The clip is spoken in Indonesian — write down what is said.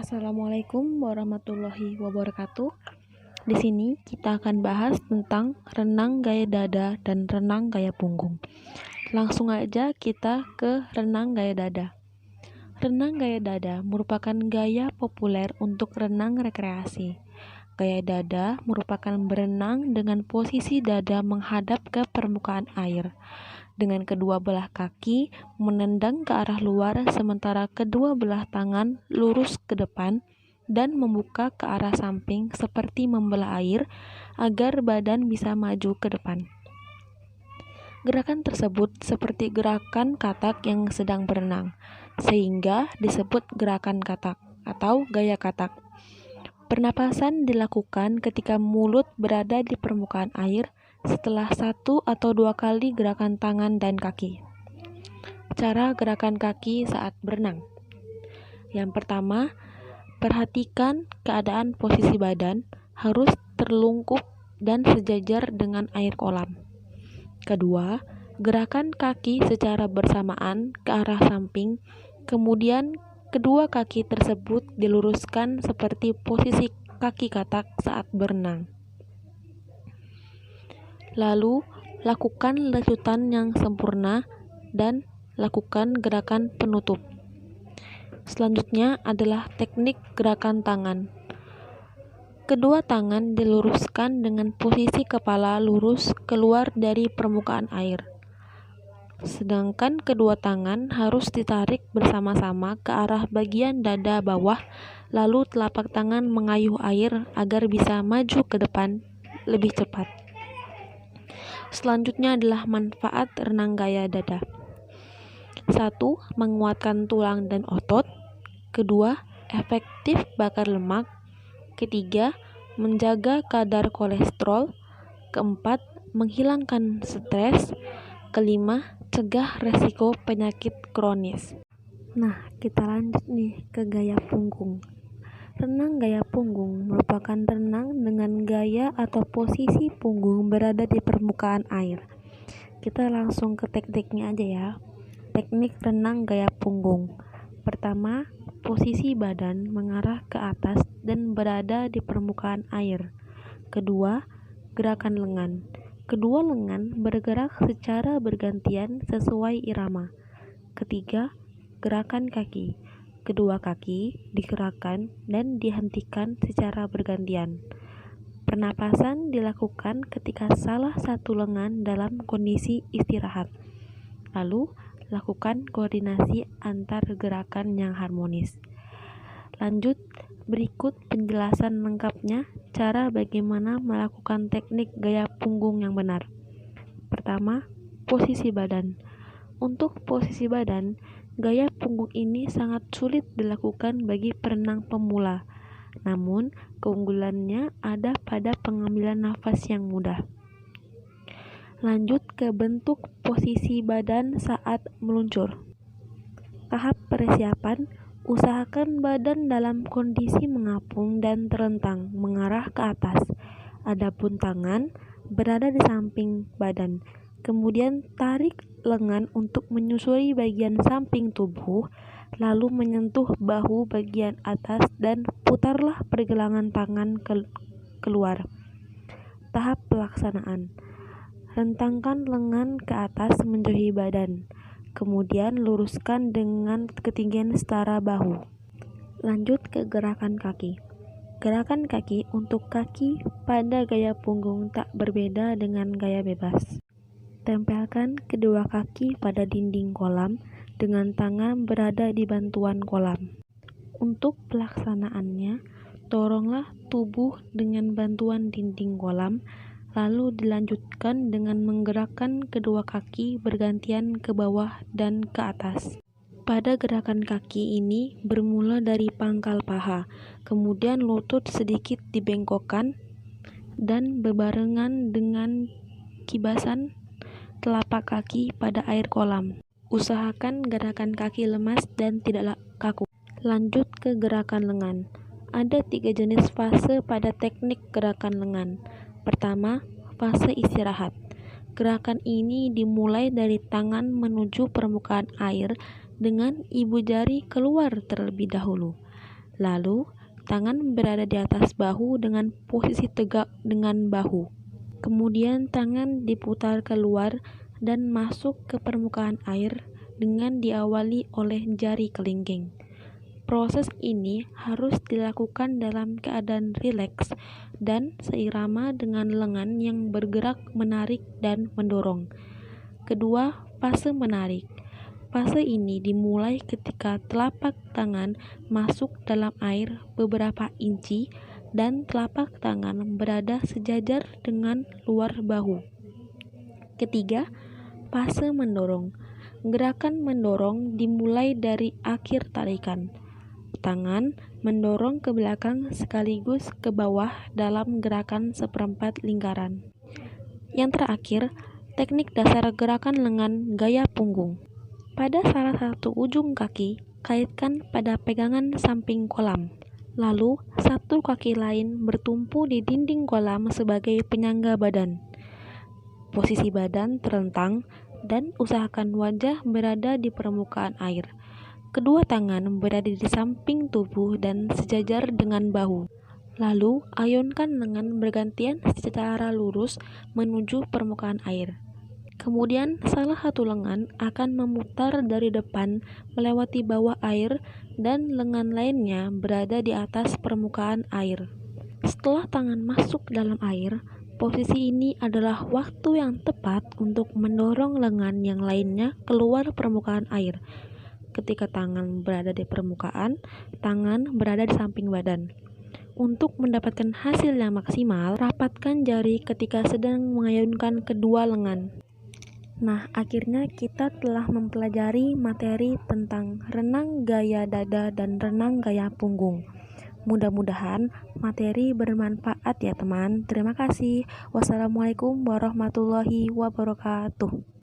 Assalamualaikum warahmatullahi wabarakatuh. Di sini kita akan bahas tentang renang gaya dada dan renang gaya punggung. Langsung aja kita ke renang gaya dada. Renang gaya dada merupakan gaya populer untuk renang rekreasi. Gaya dada merupakan berenang dengan posisi dada menghadap ke permukaan air, dengan kedua belah kaki menendang ke arah luar sementara kedua belah tangan lurus ke depan dan membuka ke arah samping seperti membelah air agar badan bisa maju ke depan. Gerakan tersebut seperti gerakan katak yang sedang berenang, sehingga disebut gerakan katak atau gaya katak. Pernapasan dilakukan ketika mulut berada di permukaan air setelah 1 atau 2 kali gerakan tangan dan kaki. Cara gerakan kaki saat berenang. Yang pertama, perhatikan keadaan posisi badan harus terlungkup dan sejajar dengan air kolam. Kedua, gerakan kaki secara bersamaan ke arah samping, kemudian kedua kaki tersebut diluruskan seperti posisi kaki katak saat berenang. Lalu, lakukan lecutan yang sempurna dan lakukan gerakan penutup. Selanjutnya adalah teknik gerakan tangan. Kedua tangan diluruskan dengan posisi kepala lurus keluar dari permukaan air. Sedangkan kedua tangan harus ditarik bersama-sama ke arah bagian dada bawah, lalu telapak tangan mengayuh air agar bisa maju ke depan lebih cepat. Selanjutnya adalah manfaat renang gaya dada. 1. Menguatkan tulang dan otot. Kedua, efektif bakar lemak. Ketiga, menjaga kadar kolesterol. Keempat, menghilangkan stres. Kelima, cegah resiko penyakit kronis. Nah, kita lanjut nih ke gaya punggung. Renang gaya punggung merupakan renang dengan gaya atau posisi punggung berada di permukaan air. Kita langsung ke tekniknya aja ya. Teknik renang gaya punggung. Pertama, posisi badan mengarah ke atas dan berada di permukaan air. Kedua, gerakan lengan. Kedua lengan bergerak secara bergantian sesuai irama. Ketiga, gerakan kaki. Kedua kaki digerakkan dan dihentikan secara bergantian. Pernapasan dilakukan ketika salah satu lengan dalam kondisi istirahat. Lalu, lakukan koordinasi antar gerakan yang harmonis. Lanjut, berikut penjelasan lengkapnya cara bagaimana melakukan teknik gaya punggung yang benar. Pertama, posisi badan. Untuk posisi badan, gaya punggung ini sangat sulit dilakukan bagi perenang pemula. Namun, keunggulannya ada pada pengambilan nafas yang mudah. Lanjut ke bentuk posisi badan saat meluncur. Tahap persiapan, usahakan badan dalam kondisi mengapung dan terentang mengarah ke atas. Adapun tangan berada di samping badan. Kemudian tarik lengan untuk menyusuri bagian samping tubuh, lalu menyentuh bahu bagian atas dan putarlah pergelangan tangan keluar. Tahap pelaksanaan. Rentangkan lengan ke atas menjauhi badan. Kemudian luruskan dengan ketinggian setara bahu. Lanjut ke gerakan kaki. Gerakan kaki untuk kaki pada gaya punggung tak berbeda dengan gaya bebas. Tempelkan kedua kaki pada dinding kolam dengan tangan berada di bantuan kolam. Untuk pelaksanaannya, doronglah tubuh dengan bantuan dinding kolam, lalu dilanjutkan dengan menggerakkan kedua kaki bergantian ke bawah dan ke atas. Pada gerakan kaki ini bermula dari pangkal paha, kemudian lutut sedikit dibengkokkan dan bebarengan dengan kibasan telapak kaki pada air kolam. Usahakan gerakan kaki lemas dan tidak kaku. Lanjut ke gerakan lengan. Ada 3 jenis fase pada teknik gerakan lengan. Pertama, fase istirahat. Gerakan ini dimulai dari tangan menuju permukaan air dengan ibu jari keluar terlebih dahulu. Lalu, tangan berada di atas bahu dengan posisi tegak dengan bahu. Kemudian tangan diputar keluar dan masuk ke permukaan air dengan diawali oleh jari kelingking. Proses ini harus dilakukan dalam keadaan rileks dan seirama dengan lengan yang bergerak menarik dan mendorong. Kedua, fase menarik. Fase ini dimulai ketika telapak tangan masuk dalam air beberapa inci dan telapak tangan berada sejajar dengan luar bahu. Ketiga, fase mendorong. Gerakan mendorong dimulai dari akhir tarikan. Tangan mendorong ke belakang sekaligus ke bawah dalam gerakan seperempat lingkaran. Yang terakhir, teknik dasar gerakan lengan gaya punggung. Pada salah satu ujung kaki, kaitkan pada pegangan samping kolam. Lalu, satu kaki lain bertumpu di dinding kolam sebagai penyangga badan. Posisi badan terlentang dan usahakan wajah berada di permukaan air. Kedua tangan berada di samping tubuh dan sejajar dengan bahu. Lalu, ayunkan lengan bergantian secara lurus menuju permukaan air. Kemudian, salah satu lengan akan memutar dari depan melewati bawah air dan lengan lainnya berada di atas permukaan air. Setelah tangan masuk dalam air, posisi ini adalah waktu yang tepat untuk mendorong lengan yang lainnya keluar permukaan air. Ketika tangan berada di permukaan, tangan berada di samping badan. Untuk mendapatkan hasil yang maksimal, rapatkan jari ketika sedang mengayunkan kedua lengan. Nah, akhirnya kita telah mempelajari materi tentang renang gaya dada dan renang gaya punggung. Mudah-mudahan materi bermanfaat ya teman. Terima kasih. Wassalamualaikum warahmatullahi wabarakatuh.